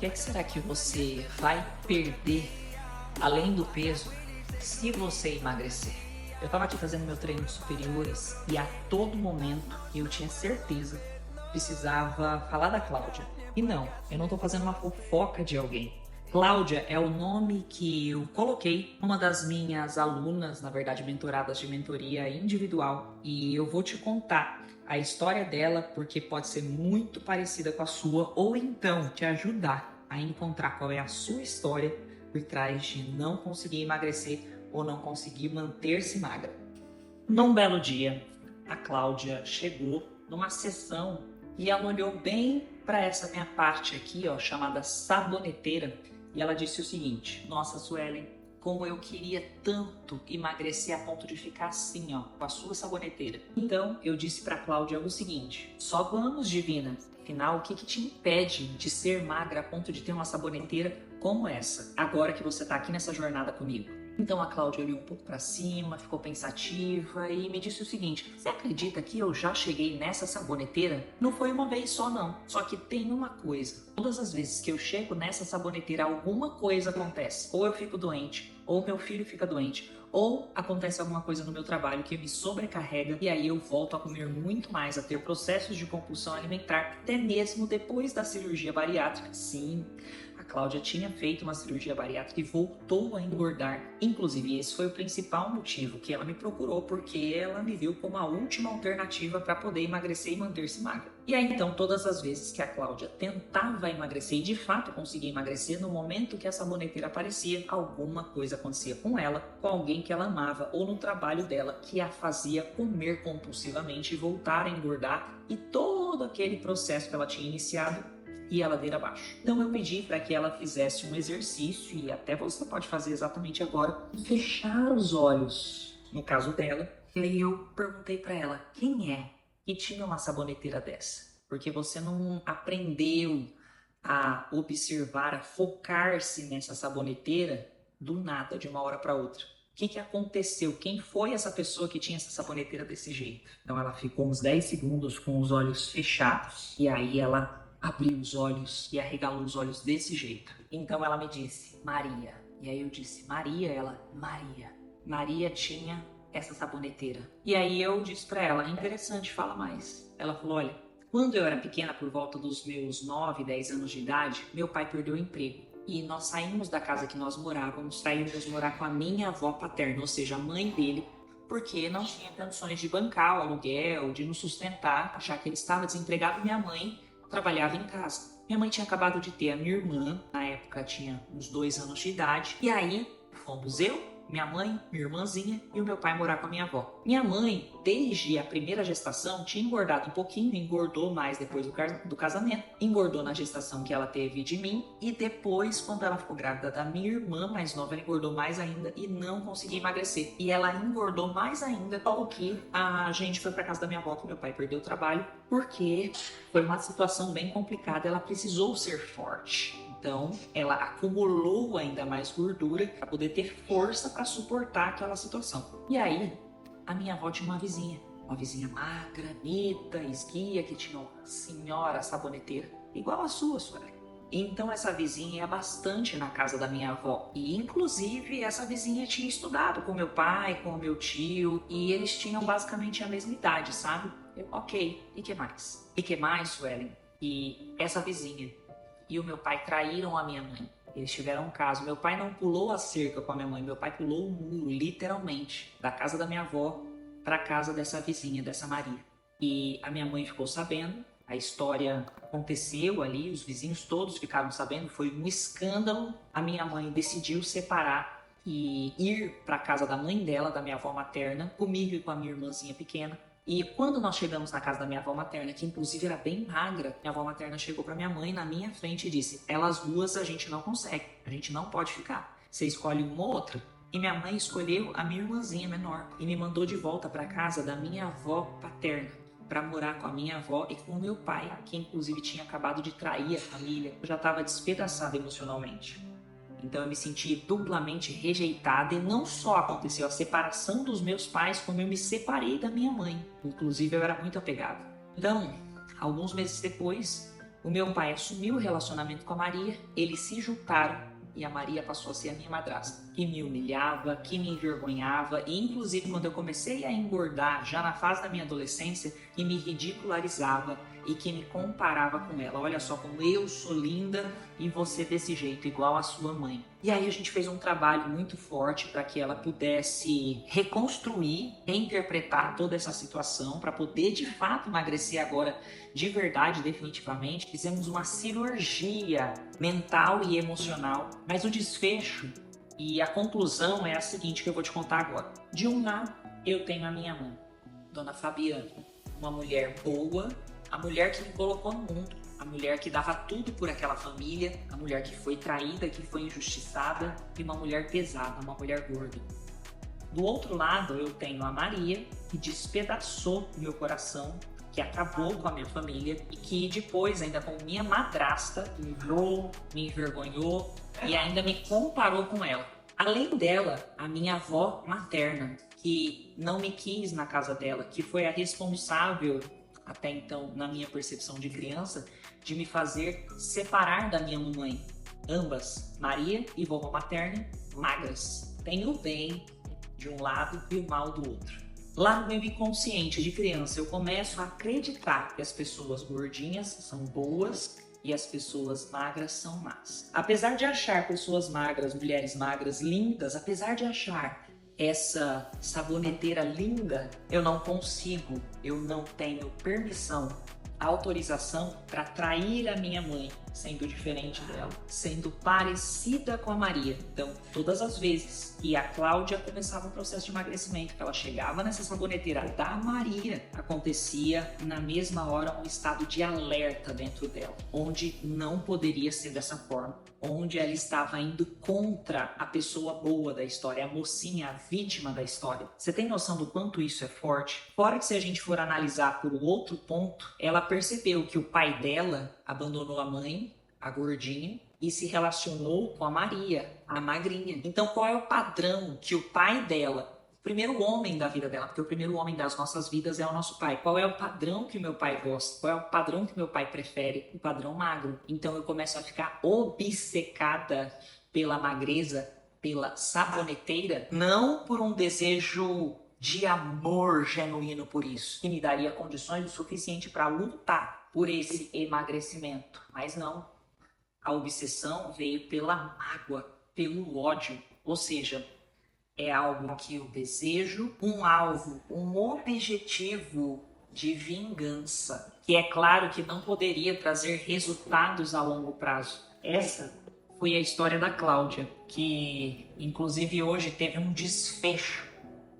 que é que será que você vai perder além do peso se você emagrecer? Eu estava aqui fazendo meu treino de superiores e a todo momento eu tinha certeza que precisava falar da Cláudia. E não, eu não estou fazendo uma fofoca de alguém. Cláudia é o nome que eu coloquei uma das minhas alunas, na verdade mentoradas de mentoria individual, e eu vou te contar a história dela porque pode ser muito parecida com a sua ou então te ajudar a encontrar qual é a sua história por trás de não conseguir emagrecer ou não conseguir manter-se magra. Num belo dia, a Cláudia chegou numa sessão e ela olhou bem para essa minha parte aqui, ó, chamada saboneteira, e ela disse o seguinte: nossa, Suelen, como eu queria tanto emagrecer a ponto de ficar assim, ó, com a sua saboneteira. Então, eu disse para a Cláudia o seguinte: só vamos, divina. Afinal, o que te impede de ser magra a ponto de ter uma saboneteira como essa, agora que você está aqui nessa jornada comigo? Então a Cláudia olhou um pouco para cima, ficou pensativa e me disse o seguinte: você acredita que eu já cheguei nessa saboneteira? Não foi uma vez só não, só que tem uma coisa: todas as vezes que eu chego nessa saboneteira alguma coisa acontece. Ou eu fico doente, ou meu filho fica doente, ou acontece alguma coisa no meu trabalho que me sobrecarrega e aí eu volto a comer muito mais, a ter processos de compulsão alimentar, até mesmo depois da cirurgia bariátrica. Sim, a Cláudia tinha feito uma cirurgia bariátrica e voltou a engordar. Inclusive, esse foi o principal motivo que ela me procurou, porque ela me viu como a última alternativa para poder emagrecer e manter-se magra. E aí, então, todas as vezes que a Cláudia tentava emagrecer e de fato conseguia emagrecer, no momento que a saboneteira aparecia, alguma coisa acontecia com ela, com alguém que ela amava ou no trabalho dela que a fazia comer compulsivamente e voltar a engordar, e todo aquele processo que ela tinha iniciado e a ladeira abaixo. Então eu pedi para que ela fizesse um exercício, e até você pode fazer exatamente agora, fechar os olhos, no caso dela. E aí eu perguntei para ela: quem é que tinha uma saboneteira dessa? Porque você não aprendeu a observar, a focar-se nessa saboneteira do nada, de uma hora para outra. O que aconteceu? Quem foi essa pessoa que tinha essa saboneteira desse jeito? Então ela ficou uns 10 segundos com os olhos fechados e aí ela abriu os olhos e arregalou os olhos desse jeito. Então ela me disse: Maria. E aí eu disse: Maria? Ela: Maria. Maria tinha essa saboneteira. E aí eu disse pra ela: interessante, fala mais. Ela falou: olha, quando eu era pequena, por volta dos meus 9, 10 anos de idade, meu pai perdeu o emprego. E nós saímos da casa que nós morávamos para irmos morar com a minha avó paterna, ou seja, a mãe dele, porque não tinha condições de bancar o aluguel, de nos sustentar, já que ele estava desempregado. Minha mãe trabalhava em casa. Minha mãe tinha acabado de ter a minha irmã, na época tinha uns 2 anos de idade, e aí fomos eu, minha mãe, minha irmãzinha e o meu pai morar com a minha avó. Minha mãe, desde a primeira gestação, tinha engordado um pouquinho, engordou mais depois do casamento, engordou na gestação que ela teve de mim, e depois, quando ela ficou grávida da minha irmã mais nova, ela engordou mais ainda e não conseguia emagrecer. E ela engordou mais ainda porque a gente foi para casa da minha avó, que meu pai perdeu o trabalho, porque foi uma situação bem complicada, ela precisou ser forte. Então, ela acumulou ainda mais gordura para poder ter força para suportar aquela situação. E aí, a minha avó tinha uma vizinha magra, bonita, esguia, que tinha uma senhora saboneteira, igual a sua, Sueli. Então, essa vizinha ia bastante na casa da minha avó. E, inclusive, essa vizinha tinha estudado com meu pai, com o meu tio, e eles tinham basicamente a mesma idade, sabe? Ok, e que mais? E que mais, Suelen? E essa vizinha e o meu pai traíram a minha mãe. Eles tiveram um caso. Meu pai não pulou a cerca com a minha mãe. Meu pai pulou o muro, literalmente, da casa da minha avó para a casa dessa vizinha, dessa Maria. E a minha mãe ficou sabendo. A história aconteceu ali, os vizinhos todos ficaram sabendo. Foi um escândalo. A minha mãe decidiu separar e ir para a casa da mãe dela, da minha avó materna, comigo e com a minha irmãzinha pequena. E quando nós chegamos na casa da minha avó materna, que inclusive era bem magra, minha avó materna chegou para minha mãe na minha frente e disse: elas duas a gente não consegue, a gente não pode ficar. Você escolhe uma ou outra. E minha mãe escolheu a minha irmãzinha menor e me mandou de volta para casa da minha avó paterna, para morar com a minha avó e com o meu pai, que inclusive tinha acabado de trair a família. Eu já estava despedaçada emocionalmente. Então eu me senti duplamente rejeitada, e não só aconteceu a separação dos meus pais, como eu me separei da minha mãe. Inclusive eu era muito apegada. Então, alguns meses depois, O meu pai assumiu o relacionamento com a Maria, eles se juntaram e a Maria passou a ser a minha madrasta, que me humilhava, que me envergonhava e inclusive quando eu comecei a engordar, já na fase da minha adolescência, que me ridicularizava e que me comparava com ela. Olha só como eu sou linda e você desse jeito, igual a sua mãe. E aí a gente fez um trabalho muito forte para que ela pudesse reconstruir, reinterpretar toda essa situação para poder de fato emagrecer agora de verdade, definitivamente. Fizemos uma cirurgia mental e emocional, mas o desfecho e a conclusão é a seguinte que eu vou te contar agora. De um lado, eu tenho a minha mãe, Dona Fabiana, uma mulher boa, a mulher que me colocou no mundo, a mulher que dava tudo por aquela família, a mulher que foi traída, que foi injustiçada e uma mulher pesada, uma mulher gorda. Do outro lado, eu tenho a Maria, que despedaçou meu coração, que acabou com a minha família e que depois, ainda com minha madrasta, me humilhou, me envergonhou e ainda me comparou com ela. Além dela, a minha avó materna, que não me quis na casa dela, que foi a responsável, até então, na minha percepção de criança, de me fazer separar da minha mamãe. Ambas, Maria e vovó materna, magras. Tem o bem de um lado e o mal do outro. Lá no meu inconsciente de criança, eu começo a acreditar que as pessoas gordinhas são boas e as pessoas magras são más. Apesar de achar pessoas magras, mulheres magras, lindas, apesar de achar essa saboneteira linda, eu não consigo, eu não tenho permissão, autorização para trair a minha mãe, sendo diferente dela, sendo parecida com a Maria. Então, todas as vezes que a Cláudia começava um processo de emagrecimento, que ela chegava nessa saboneteira da Maria, acontecia na mesma hora um estado de alerta dentro dela, onde não poderia ser dessa forma, onde ela estava indo contra a pessoa boa da história, a mocinha, a vítima da história. Você tem noção do quanto isso é forte? Fora que se a gente for analisar por outro ponto, ela percebeu que o pai dela abandonou a mãe, a gordinha, e se relacionou com a Maria, a magrinha. Então qual é o padrão que o pai dela, o primeiro homem da vida dela, porque o primeiro homem das nossas vidas é o nosso pai, qual é o padrão que o meu pai gosta? Qual é o padrão que meu pai prefere? O padrão magro. Então eu começo a ficar obcecada pela magreza, pela saboneteira, não por um desejo de amor genuíno por isso, que me daria condições o suficiente para lutar por esse emagrecimento. Mas não, a obsessão veio pela mágoa, pelo ódio, ou seja, é algo que eu desejo, um alvo, um objetivo de vingança, que é claro que não poderia trazer resultados a longo prazo. Essa foi a história da Cláudia, que inclusive hoje teve um desfecho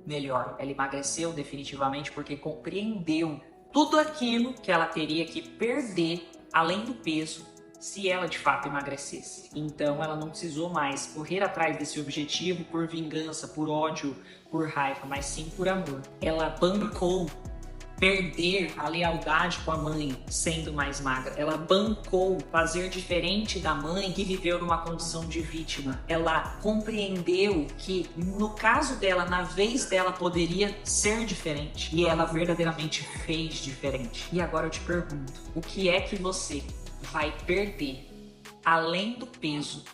melhor. Ela emagreceu definitivamente porque compreendeu tudo aquilo que ela teria que perder, além do peso, se ela de fato emagrecesse. Então ela não precisou mais correr atrás desse objetivo por vingança, por ódio, por raiva, mas sim por amor. Ela bancou perder a lealdade com a mãe sendo mais magra. Ela bancou fazer diferente da mãe que viveu numa condição de vítima. Ela compreendeu que no caso dela, na vez dela, poderia ser diferente. E ela verdadeiramente fez diferente. E agora eu te pergunto, o que é que você vai perder além do peso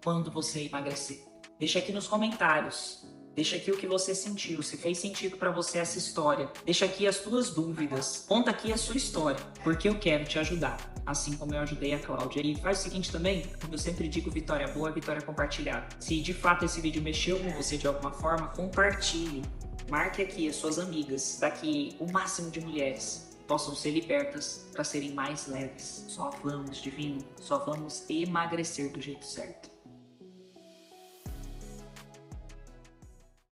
quando você emagrecer? Deixa aqui nos comentários. Deixa aqui o que você sentiu, se fez sentido pra você essa história. Deixa aqui as tuas dúvidas. Conta aqui a sua história, porque eu quero te ajudar, assim como eu ajudei a Cláudia. E faz o seguinte também, como eu sempre digo, vitória boa é vitória compartilhada. Se de fato esse vídeo mexeu com você de alguma forma, compartilhe. Marque aqui as suas amigas, para que o máximo de mulheres possam ser libertas para serem mais leves. Só vamos, divino, só vamos emagrecer do jeito certo.